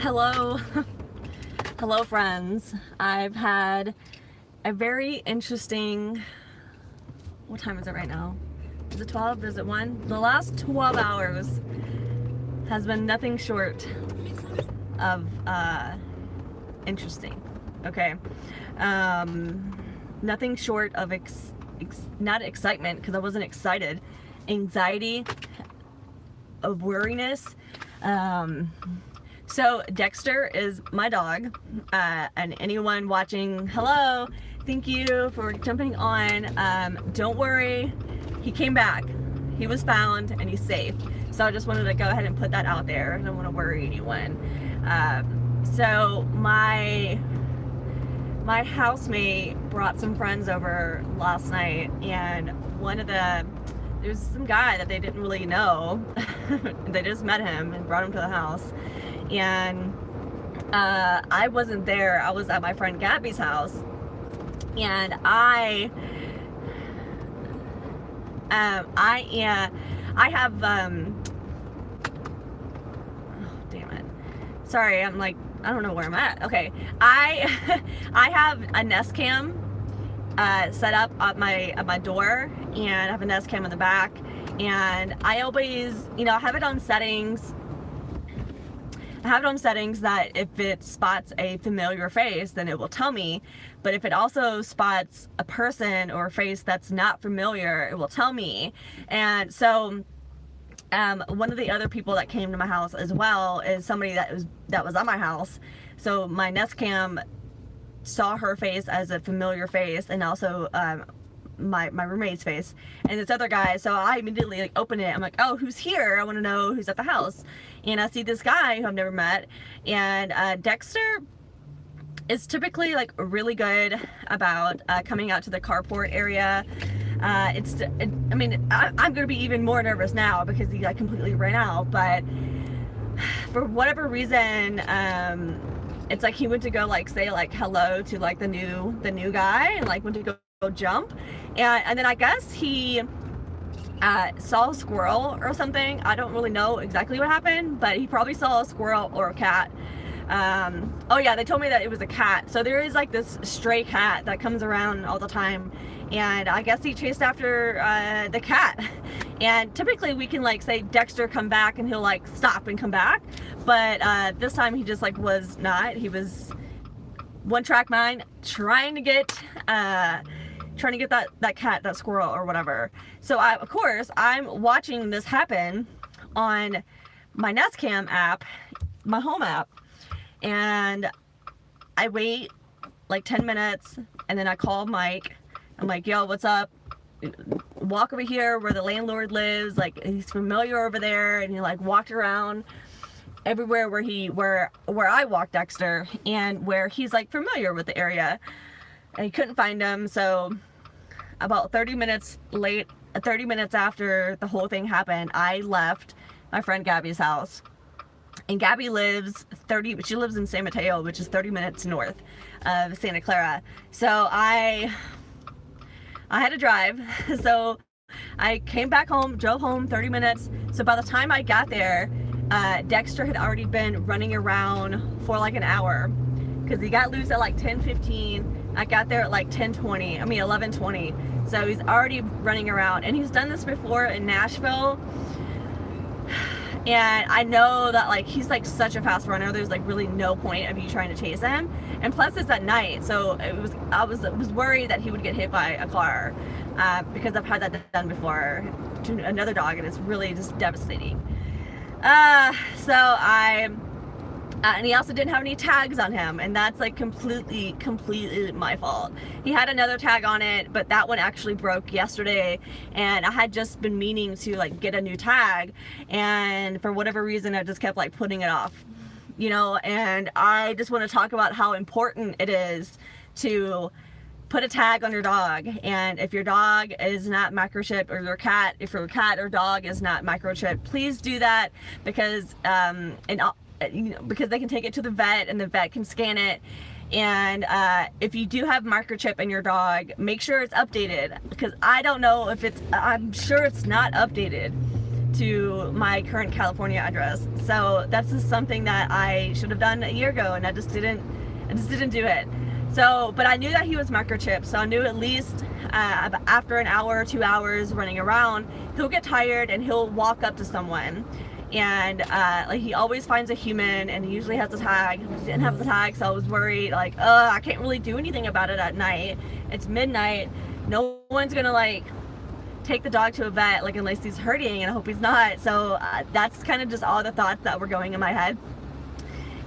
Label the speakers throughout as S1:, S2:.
S1: Hello. Hello, friends. I've had a very interesting, what time is it right now? Is it 12? Is it 1? The last 12 hours has been nothing short of interesting. Okay. Nothing short of not excitement, because I wasn't excited. Anxiety, of worriness. So Dexter is my dog, and anyone watching, hello, thank you for jumping on. Don't worry, he came back, he was found, and he's safe. So I just wanted to go ahead and put that out there. I don't want to worry anyone. So my housemate brought some friends over last night, and there's some guy that they didn't really know. They just met him and brought him to the house. And I wasn't there. I was at my friend Gabby's house, and I have oh, damn it, sorry, I'm like, I don't know where I'm at. Okay, I have a Nest Cam set up at my door, and I have a Nest Cam in the back, and I always, I have it on settings. That if it spots a familiar face, then it will tell me. But if it also spots a person or a face that's not familiar, it will tell me. And so one of the other people that came to my house as well is somebody that was at my house. So my Nest Cam saw her face as a familiar face, and also my roommate's face and this other guy. So I immediately open it. I'm like, oh, who's here? I want to know who's at the house. And I see this guy who I've never met, and Dexter is typically like really good about coming out to the carport area. I'm gonna be even more nervous now because he like completely ran out, but for whatever reason, it's like he went to go like say like hello to like the new guy, and like went to go jump, and then I guess he saw a squirrel or something. I don't really know exactly what happened, but he probably saw a squirrel or a cat. Oh yeah, they told me that it was a cat. So there is like this stray cat that comes around all the time, and I guess he chased after the cat. And typically we can like say Dexter come back, and he'll like stop and come back, but this time he just like was not. He was one track mind, trying to get that cat, that squirrel or whatever. So of course I'm watching this happen on my Nest Cam app, my home app, and I wait like 10 minutes, and then I call Mike. I'm like, yo, what's up? Walk over here where the landlord lives. Like, he's familiar over there, and he like walked around everywhere where I walked Dexter, and where he's like familiar with the area, and he couldn't find him. So about 30 minutes after the whole thing happened, I left my friend Gabby's house, and Gabby lives in San Mateo, which is 30 minutes north of Santa Clara. So I had to drive. So I came back home, drove home 30 minutes. So by the time I got there, Dexter had already been running around for like an hour, because he got loose at like 10:15. I got there at like 11:20. So he's already running around, and he's done this before in Nashville. And I know that like he's like such a fast runner. There's like really no point of you trying to chase him. And plus it's at night, so I was worried that he would get hit by a car, because I've had that done before to another dog, and it's really just devastating. And he also didn't have any tags on him, and that's like completely my fault. He had another tag on it, but that one actually broke yesterday, and I had just been meaning to like get a new tag, and for whatever reason I just kept like putting it off, and I just want to talk about how important it is to put a tag on your dog. And if your dog is not microchipped, or if your cat or dog is not microchipped, please do that, because because they can take it to the vet, and the vet can scan it. And if you do have microchip in your dog, make sure it's updated, because I don't know if I'm sure it's not updated, to my current California address. So that's just something that I should have done a year ago, and I just didn't do it. So, but I knew that he was microchipped, so I knew at least after an hour or 2 hours running around, he'll get tired and he'll walk up to someone. And like, he always finds a human, and he usually has a tag. He didn't have the tag, so I was worried, like, I can't really do anything about it at night. It's midnight. No one's gonna like take the dog to a vet, like, unless he's hurting, and I hope he's not. So that's kind of just all the thoughts that were going in my head.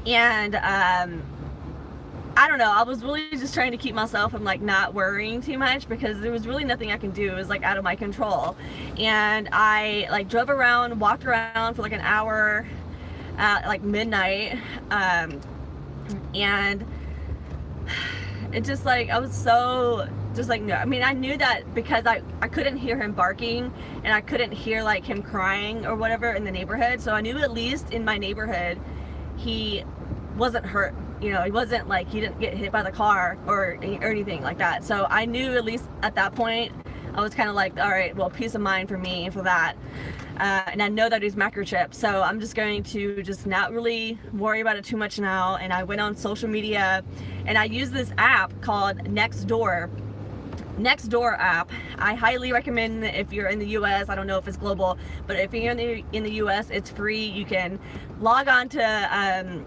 S1: And I don't know, I was really just trying to keep myself from like not worrying too much, because there was really nothing I can do. It was like out of my control. And I like drove around, walked around for like an hour at like midnight, and it just like, I was so just like, no, I mean, I knew that because I couldn't hear him barking, and I couldn't hear like him crying or whatever in the neighborhood. So I knew at least in my neighborhood he wasn't hurt. You know, he wasn't like, he didn't get hit by the car or anything like that. So I knew at least at that point, I was kind of like, all right, well, peace of mind for me for that. And I know that he's microchipped, so I'm just going to just not really worry about it too much now. And I went on social media, and I use this app called Nextdoor app. I highly recommend it if you're in the US. I don't know if it's global, but if you're in the US, it's free. You can log on to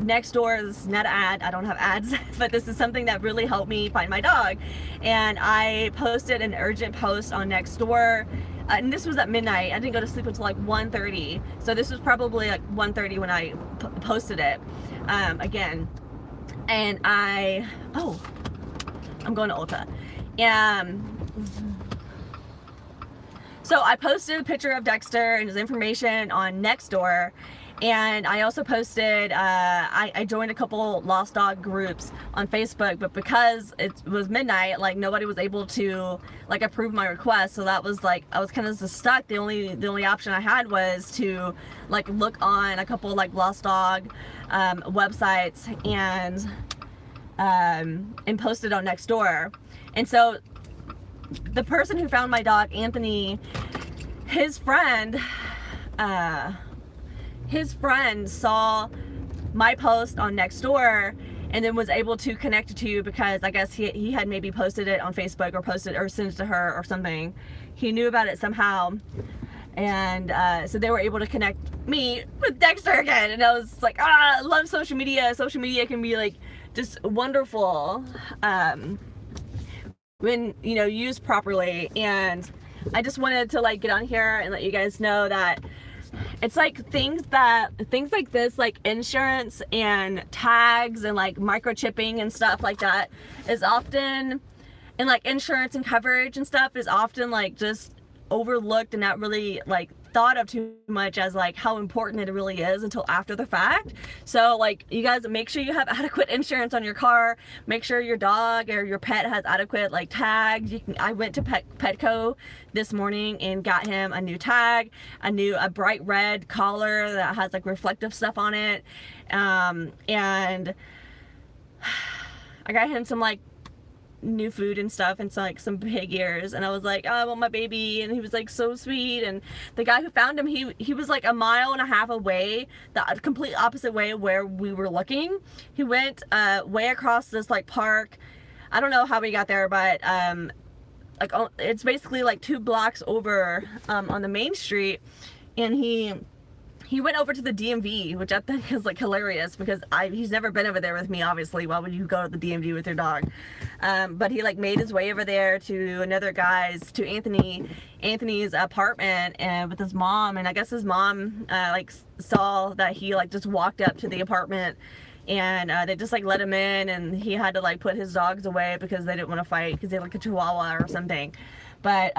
S1: Nextdoor's net ad. I don't have ads, but this is something that really helped me find my dog. And I posted an urgent post on Nextdoor, and this was at midnight. I didn't go to sleep until like 1:30, so this was probably like 1:30 when I posted it again. And I'm going to Ulta. So I posted a picture of Dexter and his information on Nextdoor. And I also posted, I joined a couple lost dog groups on Facebook, but because it was midnight, like, nobody was able to like approve my request. So that was like, I was kind of just stuck. The only option I had was to like look on a couple like lost dog websites and post it on Nextdoor. And so the person who found my dog, Anthony, his friend saw my post on Nextdoor and then was able to connect it to you, because I guess he had maybe posted it on Facebook or sent it to her or something. He knew about it somehow, and so they were able to connect me with Dexter again. And I was like, I love social media. Social media can be like just wonderful when, you know, used properly. And I just wanted to like get on here and let you guys know that it's like things like this, like insurance and tags and like microchipping and stuff like that, is often, and like insurance and coverage and stuff is often like just overlooked and not really like thought of too much as like how important it really is until after the fact. So like, you guys, make sure you have adequate insurance on your car. Make sure your dog or your pet has adequate like tags. I went to Petco this morning and got him a new tag, a bright red collar that has like reflective stuff on it, and I got him some like new food and stuff, and like some pig ears. And I was like, oh, I want my baby. And he was like so sweet. And the guy who found him, he was like 1.5 miles away, the complete opposite way of where we were looking. He went way across this like park. I don't know how we got there, but like it's basically like 2 blocks over on the main street. And he went over to the DMV, which I think is like hilarious, because he's never been over there with me, obviously. Why would you go to the DMV with your dog? But he like made his way over there to Anthony's apartment, and with his mom. And I guess his mom like saw that he like just walked up to the apartment, and they just like let him in, and he had to like put his dogs away because they didn't want to fight, because they had like a Chihuahua or something. But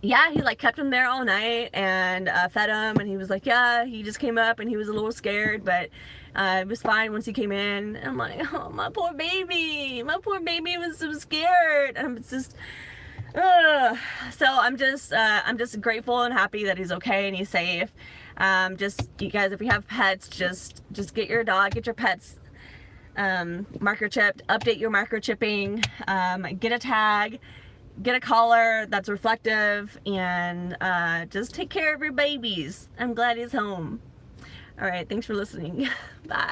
S1: yeah, he like kept him there all night and fed him, and he was like, yeah, he just came up and he was a little scared, but it was fine once he came in. And I'm like, oh, my poor baby was so scared. And I'm just so I'm just grateful and happy that he's okay and he's safe. Just, you guys, if you have pets, just get your pets microchipped, update your microchipping, get a tag. get a collar that's reflective, and just take care of your babies. I'm glad he's home. All right, thanks for listening. Bye.